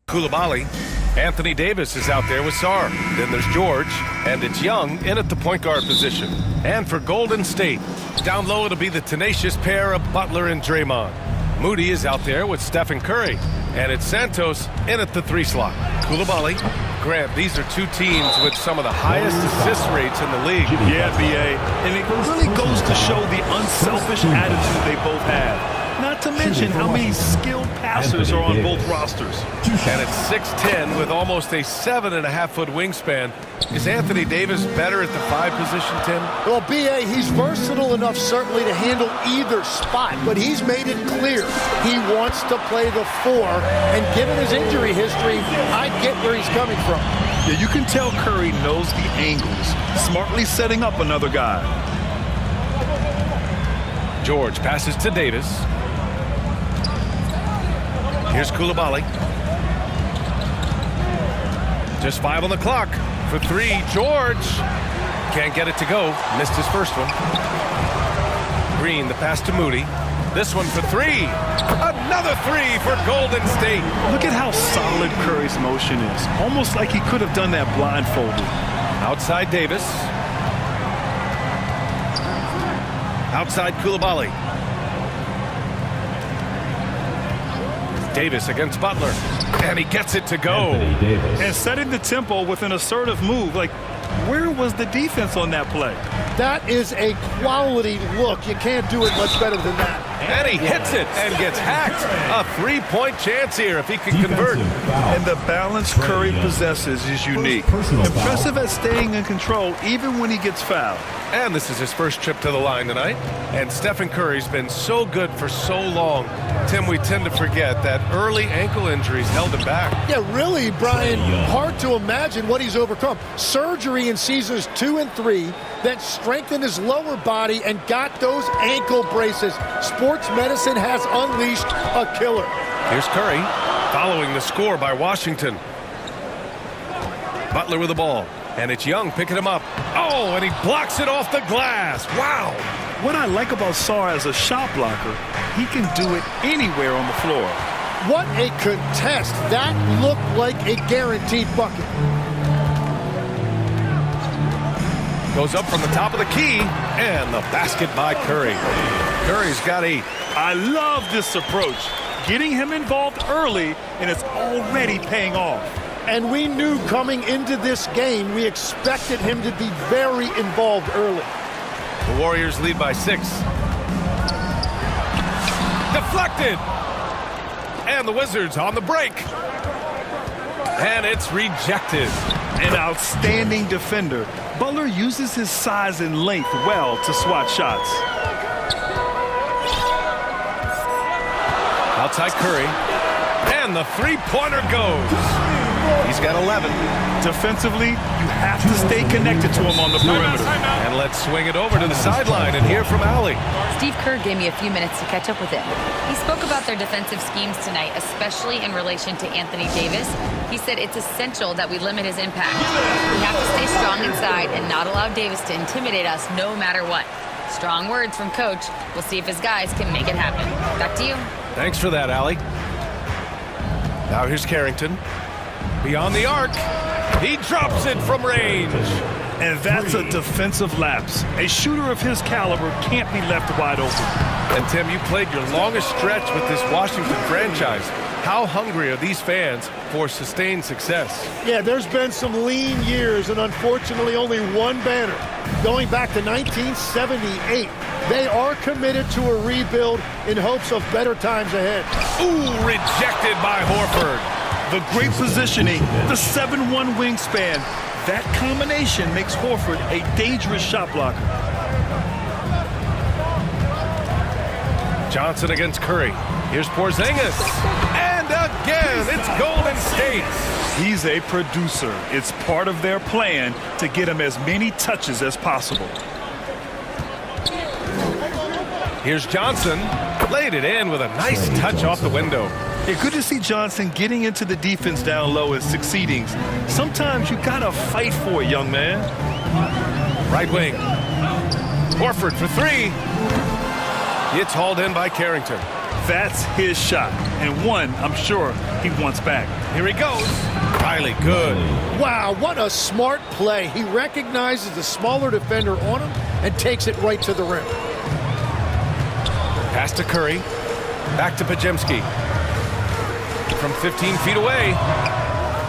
Koulibaly. Anthony Davis is out there with Sarr. Then there's George, and it's Young in at the point guard position. And for Golden State, down low it'll be the tenacious pair of Butler and Draymond. Moody is out there with Stephen Curry, and it's Santos in at the 3 slot. Koulibaly. Grant, these are two teams with some of the highest assist rates in the league. Yeah, B.A. And it really goes to show the unselfish attitude they both have. Not to mention how many skilled passers are on both rosters. And it's 6'10" with almost a 7.5-foot wingspan. Is Anthony Davis better at the 5 position, Tim? Well, B.A., he's versatile enough certainly to handle either spot, but he's made it clear he wants to play the 4, and given his injury history, I get where he's coming from. Yeah, you can tell Curry knows the angles, smartly setting up another guy. George passes to Davis. Here's Koulibaly. Just 5 on the clock. For 3, George. Can't get it to go. Missed his first one. Green, the pass to Moody. This one for 3. Another 3 for Golden State. Look at how solid Curry's motion is. Almost like he could have done that blindfolded. Outside Davis. Outside Koulibaly. Davis against Butler, and he gets it to go. And setting the tempo with an assertive move. Like, where was the defense on that play? That is a quality look. You can't do it much better than that. And he hits it and gets hacked. A 3-point chance here if he can convert. And the balance Curry possesses is unique. Impressive at staying in control even when he gets fouled. And this is his first trip to the line tonight. And Stephen Curry's been so good for so long. Tim, we tend to forget that early ankle injuries held him back. Yeah, really, Brian, hard to imagine what he's overcome. Surgery in seasons 2 and 3 that strengthened his lower body and got those ankle braces. Sports medicine has unleashed a killer. Here's Curry following the score by Washington. Butler with the ball. And it's Young picking him up. Oh, and he blocks it off the glass. Wow. What I like about Sarr as a shot blocker, he can do it anywhere on the floor. What a contest. That looked like a guaranteed bucket. Goes up from the top of the key, and the basket by Curry. Curry's got 8. I love this approach. Getting him involved early, and it's already paying off. And we knew coming into this game, we expected him to be very involved early. The Warriors lead by 6. Deflected. And the Wizards on the break. And it's rejected. An outstanding defender. Butler uses his size and length well to swat shots. Outside Curry. And the 3-pointer goes. He's got 11. Defensively, you have to stay connected to him on the perimeter. And let's swing it over to the sideline and hear from Allie. Steve Kerr gave me a few minutes to catch up with him. He spoke about their defensive schemes tonight, especially in relation to Anthony Davis. He said it's essential that we limit his impact. We have to stay strong inside and not allow Davis to intimidate us no matter what. Strong words from Coach. We'll see if his guys can make it happen. Back to you. Thanks for that, Allie. Now here's Carrington. Beyond the arc. He drops it from range. And that's a defensive lapse. A shooter of his caliber can't be left wide open. And Tim, you played your longest stretch with this Washington franchise. How hungry are these fans for sustained success? Yeah, there's been some lean years and unfortunately only one banner. Going back to 1978, they are committed to a rebuild in hopes of better times ahead. Ooh, rejected by Horford. The great positioning, the 7'1" wingspan. That combination makes Horford a dangerous shot blocker. Johnson against Curry. Here's Porzingis. And again, it's Golden State. He's a producer. It's part of their plan to get him as many touches as possible. Here's Johnson. Laid it in with a nice touch off the window. Yeah, good to see Johnson getting into the defense down low and succeeding. Sometimes you gotta fight for it, young man. Right wing. Horford for 3. It's hauled in by Carrington. That's his shot, and one I'm sure he wants back. Here he goes. Riley, good. Wow, what a smart play. He recognizes the smaller defender on him and takes it right to the rim. Pass to Curry. Back to Pajemski. From 15 feet away.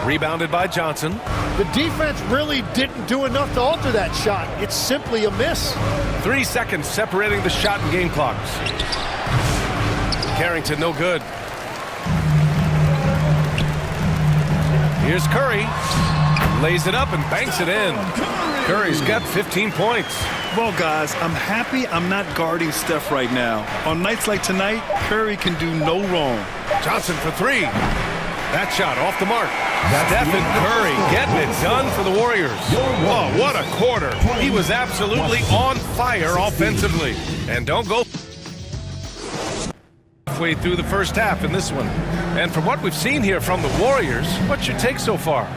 Rebounded by Johnson. The defense really didn't do enough to alter that shot. It's simply a miss. 3 seconds separating the shot and game clocks. Carrington, no good. Here's Curry. Lays it up and banks it in. Curry's got 15 points. Well, guys, I'm happy I'm not guarding Steph right now. On nights like tonight, Curry can do no wrong. Johnson for three. That shot off the mark. Steph and Curry getting it done for the Warriors. Oh, what a quarter. He was absolutely on fire offensively. And don't go halfway through the first half in this one. And from what we've seen here from the Warriors, what's your take so far?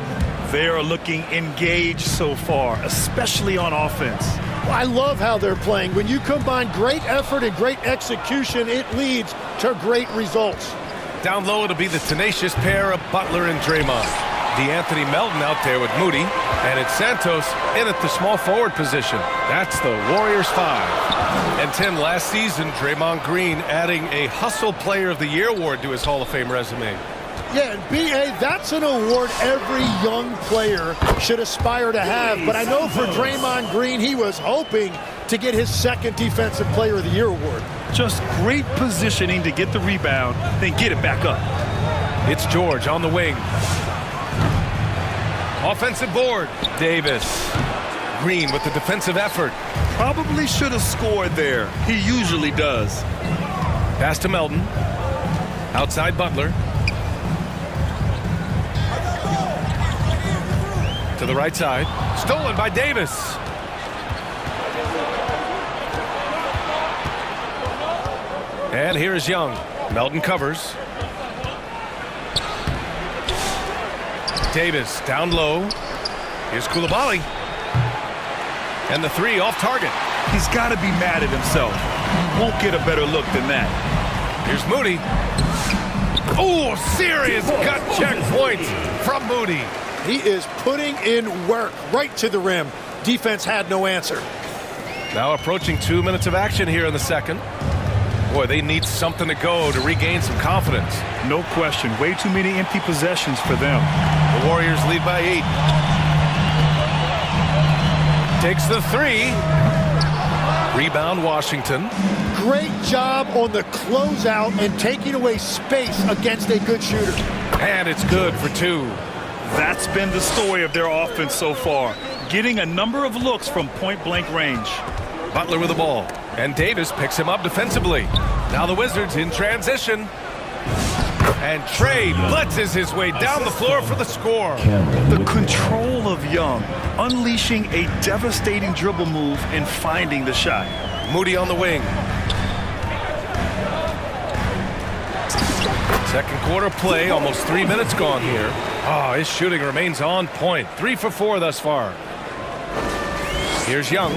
They are looking engaged so far, especially on offense. I love how they're playing. When you combine great effort and great execution, it leads to great results. Down low, it'll be the tenacious pair of Butler and Draymond. DeAnthony Melton out there with Moody, and it's Santos in at the small forward position. That's the Warriors 5. And 10 last season, Draymond Green adding a Hustle Player of the Year award to his Hall of Fame resume. Yeah, and B.A., that's an award every young player should aspire to have. But I know for Draymond Green, he was hoping to get his second Defensive Player of the Year award. Just great positioning to get the rebound, then get it back up. It's George on the wing. Offensive board. Davis. Green with the defensive effort. Probably should have scored there. He usually does. Pass to Melton. Outside Butler. To the right side. Stolen by Davis. And here is Young. Melton covers. Davis down low. Here's Coulibaly. And the three off target. He's got to be mad at himself. Won't get a better look than that. Here's Moody. Oh, serious gut check point from Moody. He is putting in work right to the rim. Defense had no answer. Now approaching 2 minutes of action here in the second. Boy, they need something to go to regain some confidence. No question. Way too many empty possessions for them. The Warriors lead by 8. Takes the three. Rebound, Washington. Great job on the closeout and taking away space against a good shooter. And it's good for two. That's been the story of their offense so far. Getting a number of looks from point-blank range. Butler with the ball. And Davis picks him up defensively. Now the Wizards in transition. And Trey blitzes his way down the floor for the score. The control of Young, unleashing a devastating dribble move and finding the shot. Moody on the wing. Second quarter play, almost 3 minutes gone here. Oh, his shooting remains on point. 3 for 4 thus far. Here's Young.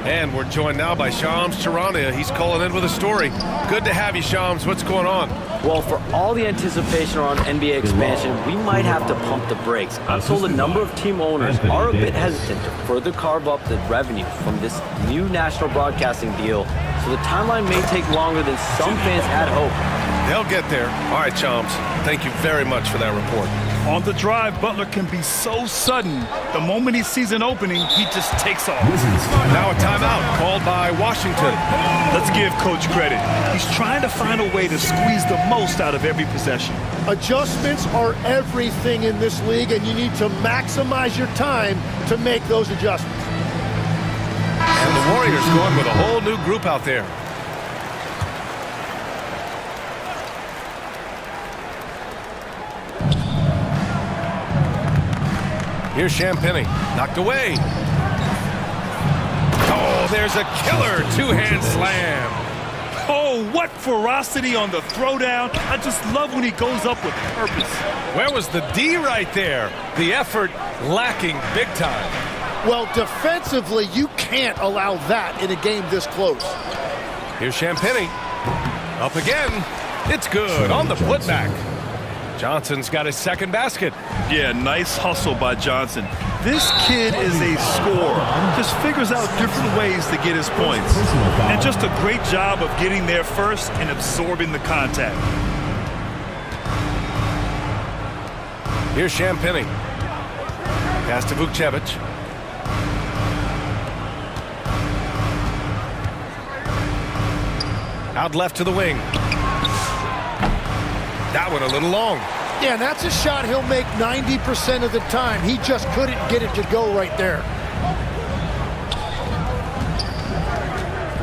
And we're joined now by Shams Charania. He's calling in with a story. Good to have you, Shams. What's going on? Well, for all the anticipation around NBA expansion, we might have to pump the brakes. I'm told a number of team owners are a bit hesitant to further carve up the revenue from this new national broadcasting deal, so the timeline may take longer than some fans had hoped. They'll get there. All right, Shams. Thank you very much for that report. On the drive, Butler can be so sudden. The moment he sees an opening, he just takes off. Now a timeout called by Washington. Let's give Coach credit. He's trying to find a way to squeeze the most out of every possession. Adjustments are everything in this league, and you need to maximize your time to make those adjustments. And the Warriors going with a whole new group out there. Here's Champagnie, knocked away. Oh, there's a killer two-hand slam. Oh, what ferocity on the throwdown. I just love when he goes up with purpose. Where was the D right there? The effort lacking big time. Well, defensively, you can't allow that in a game this close. Here's Champagny. Up again. It's good on the putback. Johnson's got his second basket. Yeah, nice hustle by Johnson. This kid is a scorer. Just figures out different ways to get his points. And just a great job of getting there first and absorbing the contact. Here's Champagny. Pass to Vukcevic. Out left to the wing. That one a little long. Yeah, and that's a shot he'll make 90% of the time. He just couldn't get it to go right there.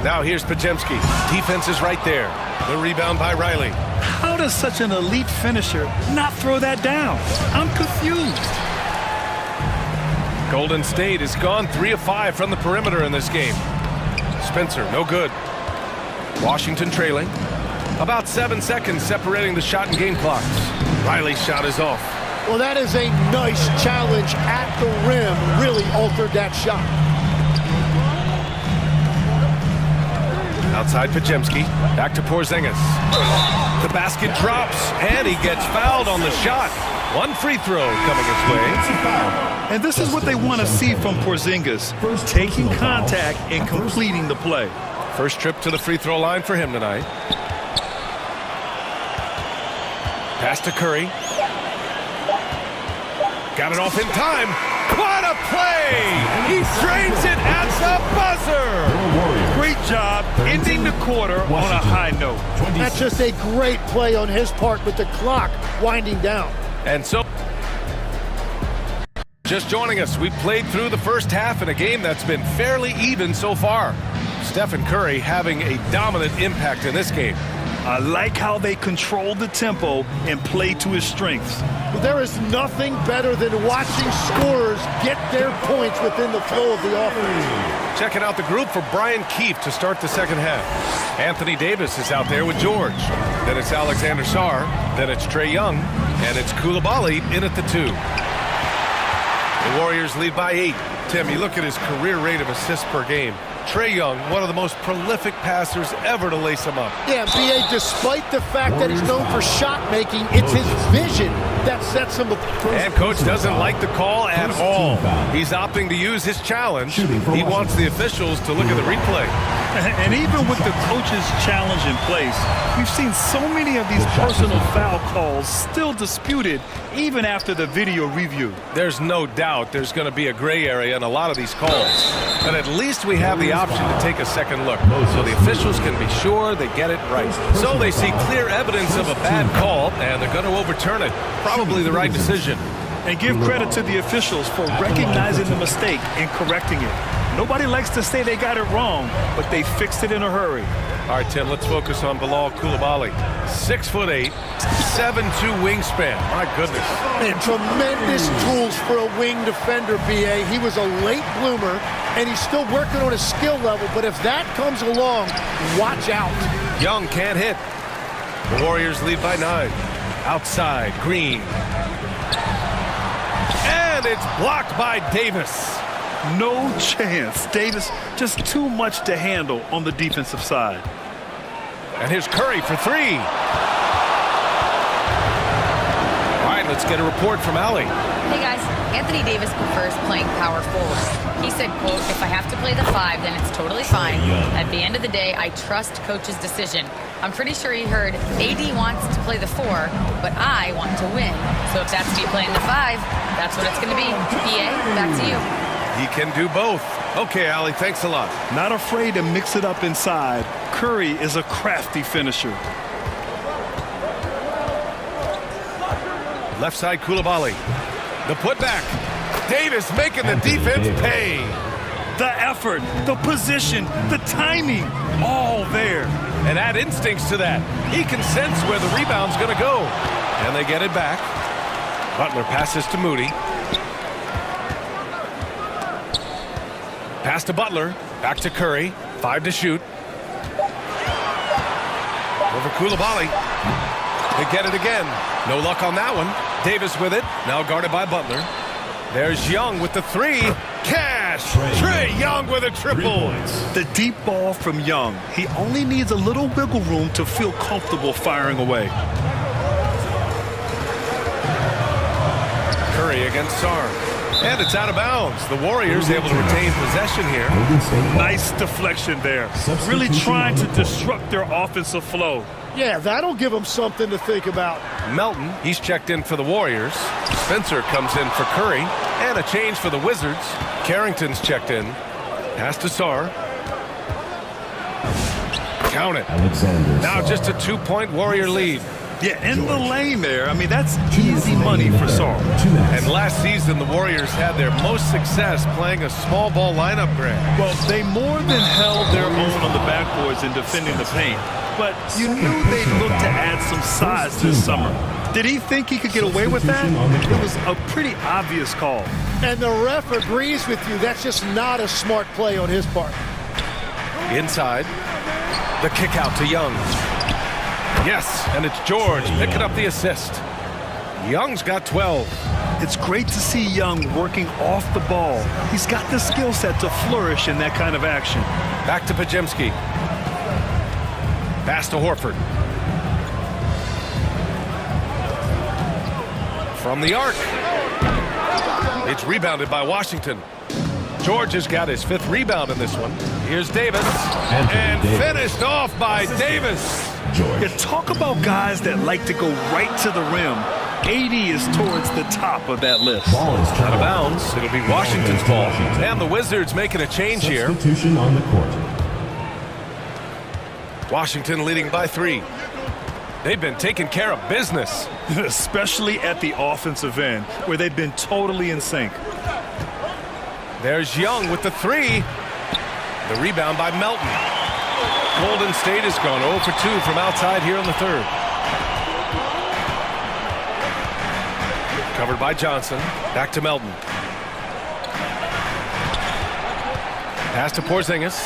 Now here's Podziemski. Defense is right there. The rebound by Riley. How does such an elite finisher not throw that down? I'm confused. Golden State has gone 3 of 5 from the perimeter in this game. Spencer, no good. Washington trailing. About 7 seconds separating the shot and game clocks. Riley's shot is off. Well, that is a nice challenge at the rim. Really altered that shot. Outside Podziemski. Back to Porzingis. The basket drops, and he gets fouled on the shot. One free throw coming his way. And this is what they want to see from Porzingis. Taking contact and completing the play. First trip to the free throw line for him tonight. Pass to Curry. Got it off in time. What a play! He drains it at the buzzer! Great job ending the quarter on a high note. That's just a great play on his part with the clock winding down. And so, just joining us, we played through the first half in a game that's been fairly even so far. Stephen Curry having a dominant impact in this game. I like how they control the tempo and play to his strengths. But there is nothing better than watching scorers get their points within the flow of the offense. Checking out the group for Brian Keefe to start the second half. Anthony Davis is out there with George. Then it's Alexander Sarr. Then it's Trae Young. And it's Coulibaly in at the 2. The Warriors lead by 8. Tim, you look at his career rate of assists per game. Trae Young, one of the most prolific passers ever to lace him up. Yeah, B.A., despite the fact that he's known for shot making, it's his vision that sets him apart. And Coach doesn't like the call at all. He's opting to use his challenge. He wants the officials to look at the replay. And even with the coach's challenge in place, we've seen so many of these personal foul calls still disputed even after the video review. There's no doubt there's going to be a gray area in a lot of these calls. But at least we have the option to take a second look so the officials can be sure they get it right. So they see clear evidence of a bad call, and they're going to overturn it. Probably the right decision. And give credit to the officials for recognizing the mistake and correcting it. Nobody likes to say they got it wrong, but they fixed it in a hurry. All right, Tim, let's focus on Bilal Coulibaly. 6'8", 7'2" wingspan. My goodness. And tremendous tools for a wing defender, B.A. He was a late bloomer, and he's still working on his skill level, but if that comes along, watch out. Young can't hit. The Warriors lead by 9. Outside, Green. And it's blocked by Davis. No chance. Davis just too much to handle on the defensive side. And here's Curry for 3. All right, let's get a report from Allie. Hey guys, Anthony Davis prefers playing power forward. He said, quote, if I have to play the 5, then it's totally fine. At the end of the day, I trust coach's decision. I'm pretty sure he heard AD wants to play the 4, but I want to win. So if that's me playing the 5, that's what it's going to be. PA, back to you. He can do both. Okay, Allie, thanks a lot. Not afraid to mix it up inside. Curry is a crafty finisher. Left side, Coulibaly. The putback. Davis making the defense pay. The effort, the position, the timing, all there. And add instincts to that. He can sense where the rebound's going to go. And they get it back. Butler passes to Moody. Pass to Butler. Back to Curry. 5 to shoot. Over Coulibaly. They get it again. No luck on that one. Davis with it. Now guarded by Butler. There's Young with the 3. Cash! smash. Trae Young with a triple. The deep ball from Young. He only needs a little wiggle room to feel comfortable firing away. Curry against Sarr. And it's out of bounds. The Warriors able to retain possession here. Nice deflection there. Really trying to disrupt their offensive flow. Yeah, that'll give them something to think about. Melton, he's checked in for the Warriors. Spencer comes in for Curry. And a change for the Wizards. Carrington's checked in. Pass to Sarr. Count it. Now just a 2-point Warrior lead. Yeah, in the lane there. I mean, that's easy money for Sarr. And last season, the Warriors had their most success playing a small ball lineup, Greg. Well, they more than held their own on the backboards in defending the paint. But you knew they'd look to add some size this summer. Did he think he could get away with that? It was a pretty obvious call. And the ref agrees with you. That's just not a smart play on his part. Inside. The kick out to Young. Yes, and it's George picking up the assist. Young's got 12. It's great to see Young working off the ball. He's got the skill set to flourish in that kind of action. Back to Pajemski. Pass to Horford. From the arc. It's rebounded by Washington. George has got his 5th rebound in this one. Here's Davis. And finished off by Davis. Yeah, talk about guys that like to go right to the rim. 80 is towards the top of that list. Out of bounds. It'll be Washington's ball. And the Wizards making a change here. Substitution on the court. Washington leading by 3. They've been taking care of business. Especially at the offensive end, where they've been totally in sync. There's Young with the 3. The rebound by Melton. Golden State has gone 0 for 2 from outside here in the 3rd. Covered by Johnson. Back to Melton. Pass to Porzingis.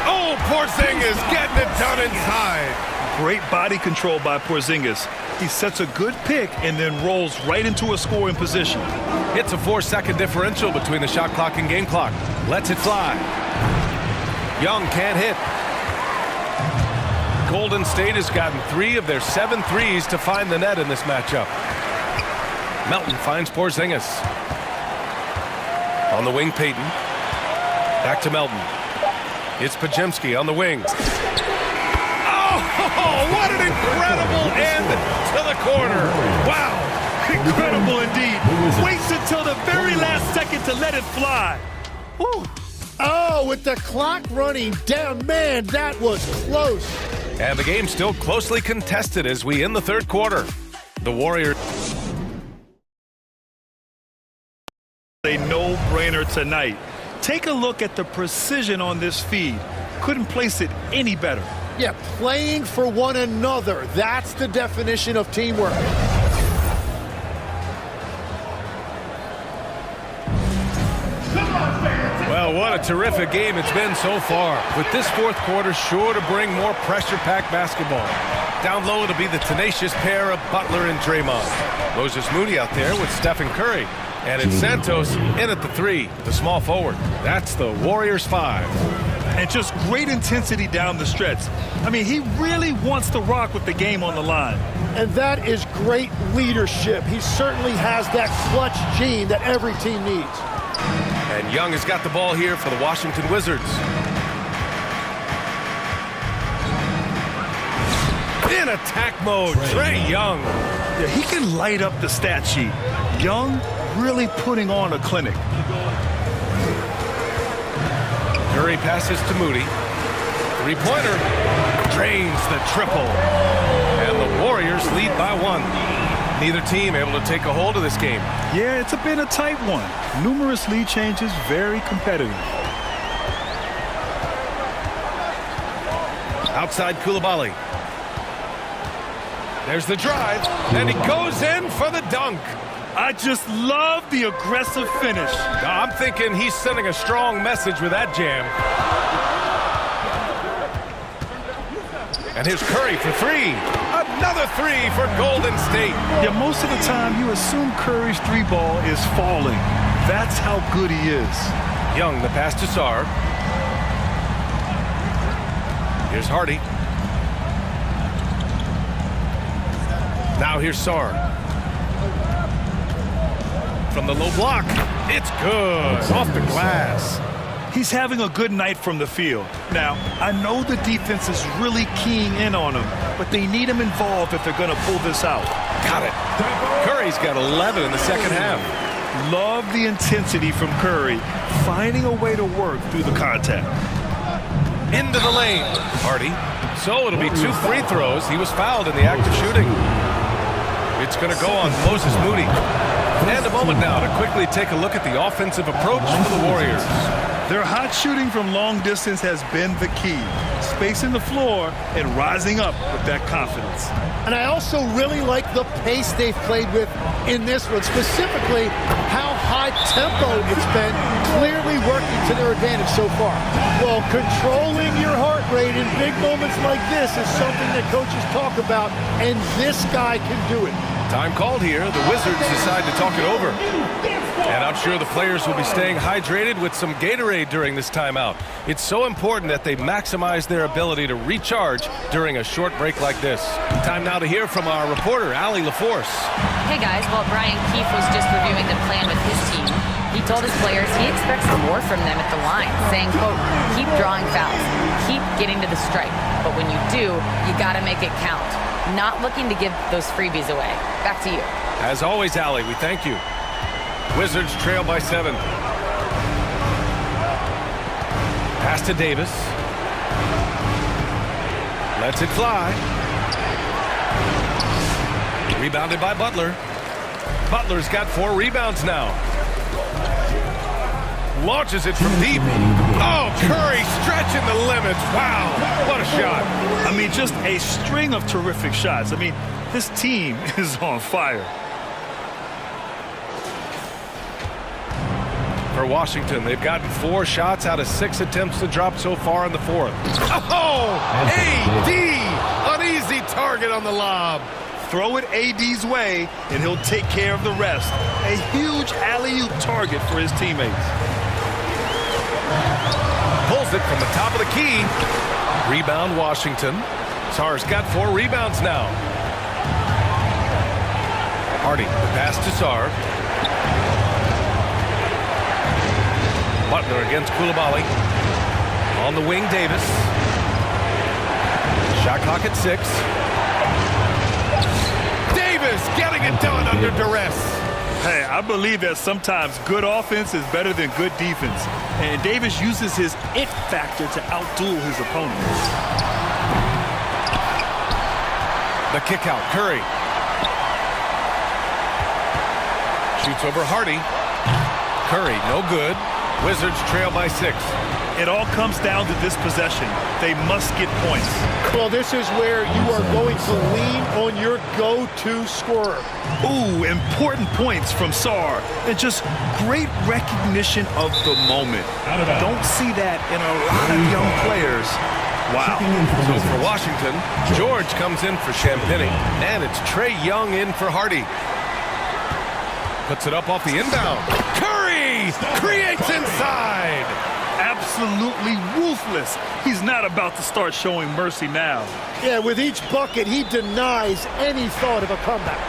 Oh, Porzingis getting it done inside. Great body control by Porzingis. He sets a good pick and then rolls right into a scoring position. It's a 4-second differential between the shot clock and game clock. Lets it fly. Young can't hit. Golden State has gotten 3 of their 7 threes to find the net in this matchup. Melton finds Porzingis. On the wing, Payton. Back to Melton. It's Pajemski on the wing. Oh, what an incredible end to the corner. Wow. Incredible indeed. Waits until the very last second to let it fly. Woo. Oh, with the clock running down, man, that was close. And the game's still closely contested as we end the 3rd quarter. The Warriors. A no-brainer tonight. Take a look at the precision on this feed. Couldn't place it any better. Yeah, playing for one another. That's the definition of teamwork. Well, what a terrific game it's been so far. With this 4th quarter sure to bring more pressure-packed basketball. Down low, it'll be the tenacious pair of Butler and Draymond. Moses Moody out there with Stephen Curry. And it's Santos in at the 3, the small forward. That's the Warriors 5. And just great intensity down the stretch. I mean, he really wants to rock with the game on the line. And that is great leadership. He certainly has that clutch gene that every team needs. And Young has got the ball here for the Washington Wizards. In attack mode, Trae Young. Yeah, he can light up the stat sheet. Young really putting on a clinic. Curry passes to Moody. 3-pointer. Drains the triple. And the Warriors lead by 1. Neither team able to take a hold of this game. Yeah, it's been a tight one. Numerous lead changes, very competitive. Outside Coulibaly. There's the drive, and he goes in for the dunk. I just love the aggressive finish. I'm thinking he's sending a strong message with that jam. And here's Curry for 3. Another 3 for Golden State. Yeah, most of the time you assume Curry's 3 ball is falling. That's how good he is. Young, the pass to Sarr. Here's Hardy. Now here's Sarr. From the low block. It's good. Off the glass. He's having a good night from the field. Now, I know the defense is really keying in on him, but they need him involved if they're going to pull this out. Got it. Curry's got 11 in the second half. Love the intensity from Curry, finding a way to work through the contact. Into the lane. Hardy. So it'll be 2 free throws. He was fouled in the act of shooting. It's going to go on Moses Moody. And a moment now to quickly take a look at the offensive approach for the Warriors. Their hot shooting from long distance has been the key. Spacing the floor and rising up with that confidence. And I also really like the pace they've played with in this one, specifically how high tempo it's been, clearly working to their advantage so far. Well, controlling your heart rate in big moments like this is something that coaches talk about, and this guy can do it. Time called here. The Wizards decide to talk it over. And I'm sure the players will be staying hydrated with some Gatorade during this timeout. It's so important that they maximize their ability to recharge during a short break like this. Time now to hear from our reporter, Allie LaForce. Hey guys, while Brian Keefe was just reviewing the plan with his team, he told his players he expects more from them at the line, saying, quote, keep drawing fouls, keep getting to the stripe. But when you do, you got to make it count. Not looking to give those freebies away. Back to you. As always, Allie, we thank you. Wizards trail by 7. Pass to Davis. Lets it fly. Rebounded by Butler. Butler's got 4 rebounds now. Launches it from deep. Oh, Curry stretching the limits. Wow, what a shot. I mean, just a string of terrific shots. I mean, this team is on fire. For Washington, they've gotten 4 shots out of 6 attempts to drop so far in the 4th. Oh, AD! An easy target on the lob. Throw it AD's way, and he'll take care of the rest. A huge alley-oop target for his teammates. Pulls it from the top of the key. Rebound, Washington. Sarr's got 4 rebounds now. Hardy, the pass to Sarr. Butler against Coulibaly. On the wing, Davis. Shot clock at 6. Davis getting it done under duress. Hey, I believe that sometimes good offense is better than good defense. And Davis uses his it factor to outduel his opponent. The kick out, Curry. Shoots over Hardy. Curry, no good. Wizards trail by 6. It all comes down to this possession. They must get points. Well, this is where you are going to lean on your go-to scorer. Ooh, important points from Sarr. And just great recognition of the moment. Don't see that in a lot of young players. Wow. So for Washington, George comes in for Champagny. And it's Trae Young in for Hardy. Puts it up off the inbound. Curry creates inside. Absolutely ruthless. He's not about to start showing mercy now. Yeah, with each bucket, he denies any thought of a comeback.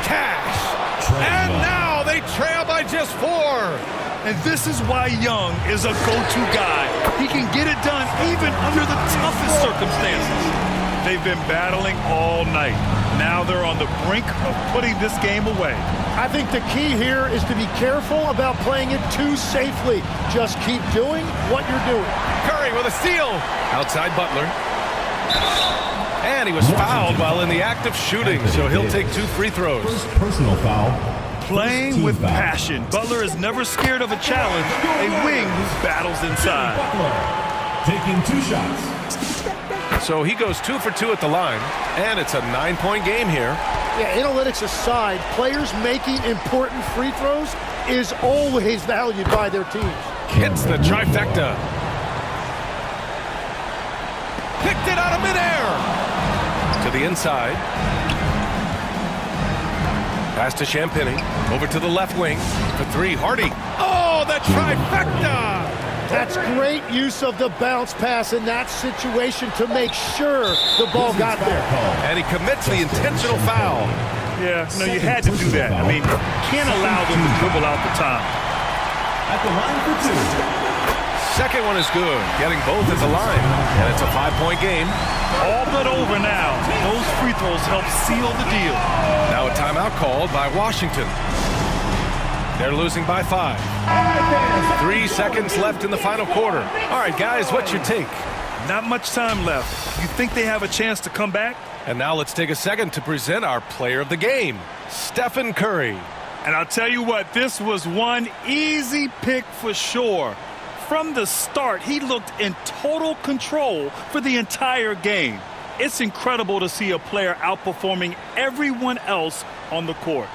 Cash. And now they trail by just 4. And this is why Young is a go-to guy. He can get it done even under the toughest circumstances. They've been battling all night. Now they're on the brink of putting this game away. I think the key here is to be careful about playing it too safely. Just keep doing what you're doing. Curry with a steal. Outside Butler. And he was fouled while in the act of shooting, so he'll take 2 free throws. First personal foul. Playing with passion. Butler is never scared of a challenge. A wing who battles inside. Butler taking 2 shots. So he goes 2 for 2 at the line, and it's a 9-point game here. Yeah, analytics aside, players making important free throws is always valued by their teams. Hits the trifecta. Picked it out of midair. To the inside. Pass to Champagny. Over to the left wing. For three, Hardy. Oh, the trifecta! That's great use of the bounce pass in that situation to make sure the ball got there. And he commits the intentional foul. Yeah, no, you had to do that. I mean, can't allow them to dribble out the time. At the line for two. Second one is good, getting both at the line. And it's a 5-point game. All but over now. Those free throws help seal the deal. Now a timeout called by Washington. They're losing by 5. 3 seconds left in the final quarter. All right, guys, what's your take? Not much time left. You think they have a chance to come back? And now let's take a second to present our player of the game, Stephen Curry. And I'll tell you what, this was one easy pick for sure. From the start, he looked in total control for the entire game. It's incredible to see a player outperforming everyone else on the court.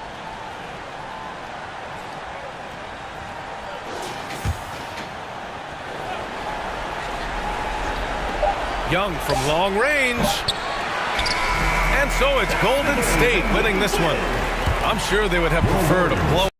Young from long range. And so it's Golden State winning this one. I'm sure they would have preferred a blow.